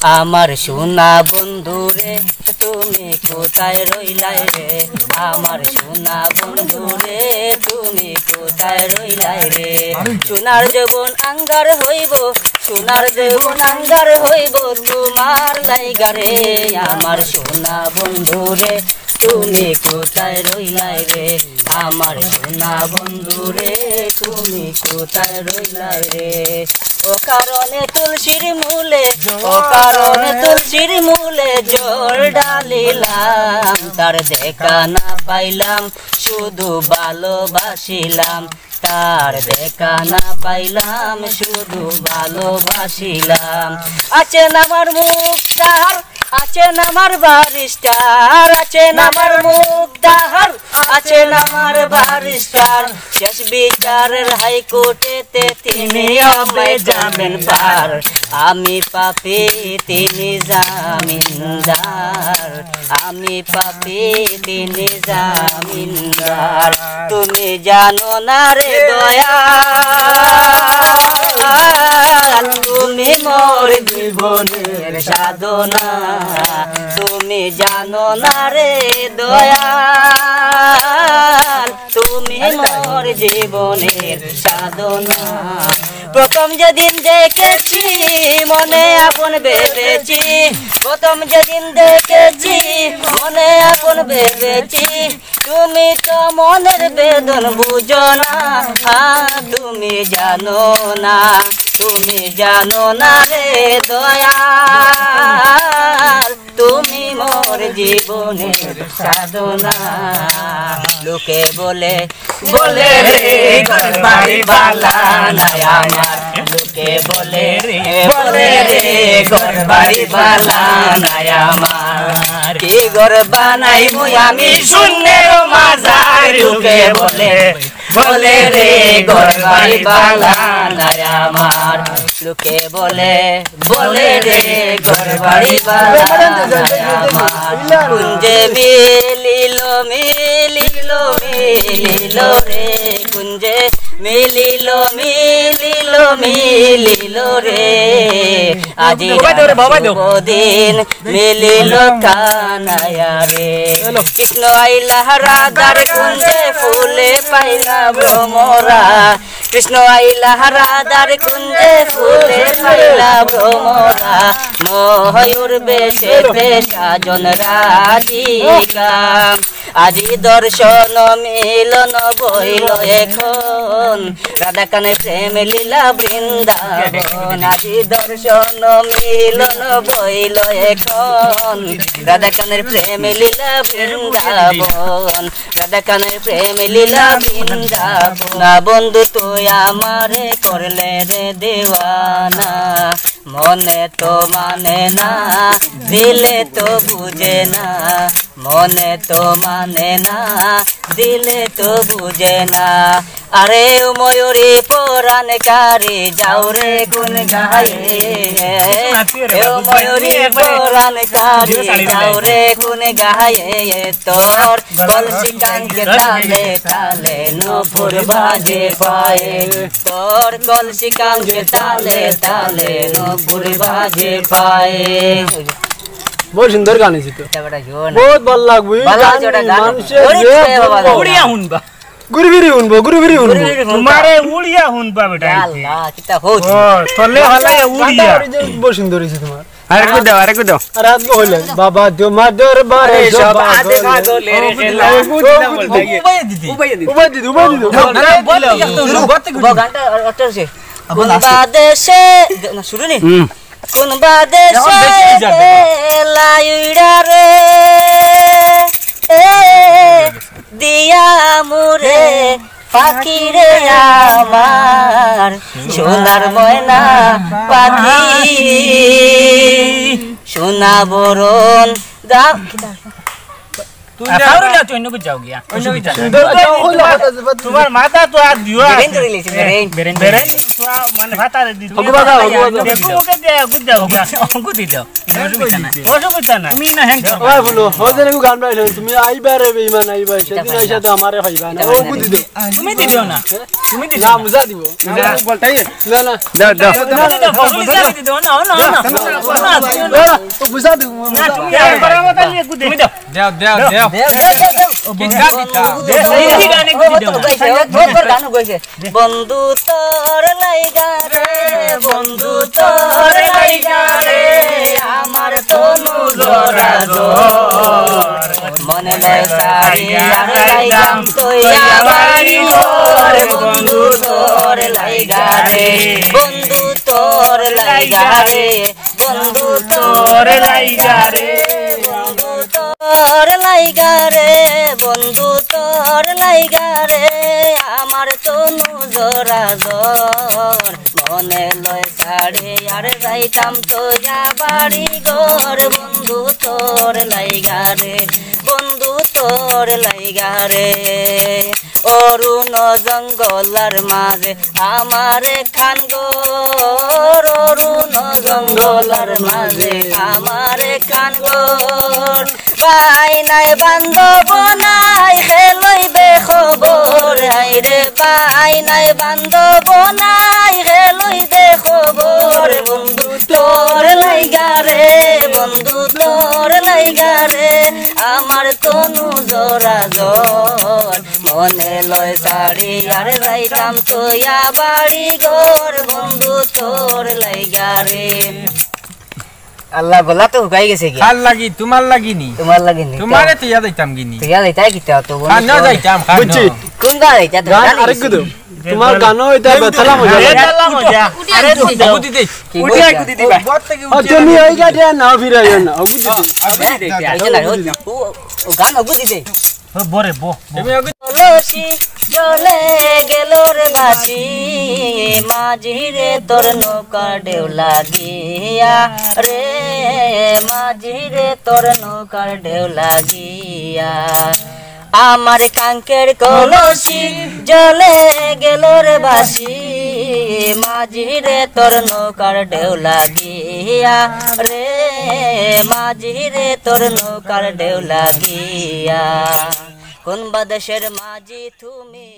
আমার সোনা বন্ধু রে তুমি কোথায় রইলাই রে আমার সোনা বন্ধু রে তুমি কোথায় রইলাই রে সোনার জীবন আঙ্গার হইব সোনার জীবন আঙ্গার হইব তোমার লাইগা রে আমার সোনা বন্ধু রে তুমি কোথায় রইলাই রে আমার সোনা বন্ধু রে তুমি কোথায় রইলাই রে ও কারণে তুলসীর মূলে জল ডালিলাম তার দেখা না পাইলাম শুধু ভালোবাসিলাম তার দেখা না পাইলাম শুধু ভালোবাসিলাম আছেন আমার মুক্তার আছেন আমার বারিস্টার আছেন আমার মুক্তার আছেন আমার বারিস্টার শেষ বিচারের হাইকোর্টেতে তিনি হবে জামিন পার আমি পাপী তিনি জামিনদার আমি পাপী তিনি জামিনদার তুমি জানো না রে দয়াল তুমি মোর জীবনের সাধনা তুমি জানো না রে দয়াল তুমি মোর জীবনের সাধনা প্রথম যেদিন দেখেছি মনে আপন ভেবেছি প্রথম যেদিন দেখেছি মনে আপন ভেবেছি তুমি তো মনের বেদন বুঝো না তুমি জানো না রে দয়াল তুমি মোর জীবনের সাধনা লোকে বলে রে ঘর বাড়ি বালা নাই আমার লোকে বলে রে ঘর বাড়ি বালা নাই আমার কি ঘর বানাইবো আমি শূন্যের মাঝার লোকে বলে রে ঘর বাড়ি বালা নাই আমার লোকে বলে রে ঘর বাড়ি বালা নাই আমার কুঞ্জে মিলিল রে কুঞ্জে মিলিল রে আজি দিন মিলিল কানায়া রে কৃষ্ণ আইলা রাধার কুঞ্জে ফুলে পাইলা ভ্রমরা কৃষ্ণ আইলা রাধার কুঞ্জে ফুলে পাইলা ভ্রমরা ময়ূর বেশে সাজন রাধিকা আজি দর্শন মিলন বইল এখন রাধাকানে প্রেম লীলা বৃন্দাবন আজি দর্শন মিলন বইল এখন রাধাকানের প্রেম লীলা বৃন্দাবন রাধাকানের প্রেম লীলা বৃন্দাবন বন্ধু তুই আমারে করলে রে দেওয়ানা মনে তো মানে না দিলে তো বুঝে না মনে তো মানে না দিলে তো বুঝে না আরে ময়ূরী পরাণ কারি যাও রে গুন গায়ে ময়ূরী পরাণ কারি যাও রে গুন গায়ে তোর কলসি কাঙ্গে তালে তালে নূপুর বাজে পায়ে তোর কলসি কাঙ্গে তালে তালে নূপুর বাজে পায়ে बहुत सुंदर गाने से तो बहुत ভাল লাগবে মানুষের উড়িয়া হুনবা গুরুবিরি হুনবো তোমারে উড়িয়া হুনবা বেটা আল্লাহ কিটা হোছ তলে হলা উড়িয়া বহুত সুন্দর হইছে তোমার আরেকটু দাও রাত গো হইলে বাবা তোমার দরবারে সব আদে ভাগলে রে উবাই দিদি গানটা অটছে কোন বাদেশে না শুরু নি কোন বাদেশে লাইড়া রে দিয়া মুরে পাখি রে আমার সোনার ময়না পাখি সোনা বরণ দাও তোমার মাথা তো আর দিও বেরেন মানে ভাতা দি অসুবিধা না তুমি না হ্যাং ওই বলো ওদের একটু গান গাইলে তুমি আইবা রে বেঈমান আইবা সেদিন আইসা তো আমারে খাইবা না ও বুদ্ধি দিও তুমি দিও না তুমি দিও না মুজা দিব না বলতাই না না দাও দাও দিও না না না তো বুঝা দিব না তুমি করার মত নিয়ে গুদে তুমি দাও দাও দাও দাও কি গানে গুদে দাও বন্ধু তোর লাইগা রে বন্ধু তোর লাইগা রে আমার তনু জরা জোর মনে লয় সারি আর লাইগাম তোয়া বাড়ি ঘর বন্ধু তোর লাইগা রে বন্ধু তোর লাইগা রে বন্ধু তোর লাইগা রে বন্ধু তোর লাইগা রে বন্ধু তোর লাইগা রে আমার তনু জরা জোর মনে লয় সাড়ে আর যাইতাম তো যা বাড়ি ঘর বন্ধু তোর লাইগা রে বন্ধু তোর লাইগা রে অরুণ জঙ্গলার মাঝে আমারে খান গোর অরুণ জঙ্গলার মাঝে আমারে খান গোর বাই নাই বান্ধব নাই হেলইবে খবর হাইরে বাই নাই বান্ধব নাই হেলইবে খবর বন্ধু তোর লাইগা রে বন্ধু তোর লাইগা রে আমার তনু জরা জোর মনে লয় সাড়ি আর যাইতাম তোয়া বাড়ি ঘর বন্ধু তোর লাইগা রে আল্লাহ গলা তো হুকাই গেছে কি ভাল লাগি তোমার লাগিনি তোমারে তো ইয়া যাইতাম গিনি তুইয়া যাইতাই কিতা তো না যাইতাম বুঝছি কোন গা যাইতা তো গান আরেক গুদো তোমার গানও এটা বেতলা মজা আরে গুদি দে উঠি আই গুদি দিবা তুমি ওই গাড়ি না ফিরাইও না গুদি দে ও গান গুদি দে বরে বো তুমি লসি চলে গেল রে বাসি মাঝি রে তোর নৌকা ঢেউ লাগিয়া রে মাঝি রে তোর নৌকা ঢেউ লাগিয়া আমার কাঙ্কের কলসি জলে গেল রে বাসি মাঝি রে তোর নৌকার ঢেউ লাগিয়া রে মাঝি রে তোর নৌকার ঢেউ লাগিয়া কোন বাদেশের মাঝি তুমি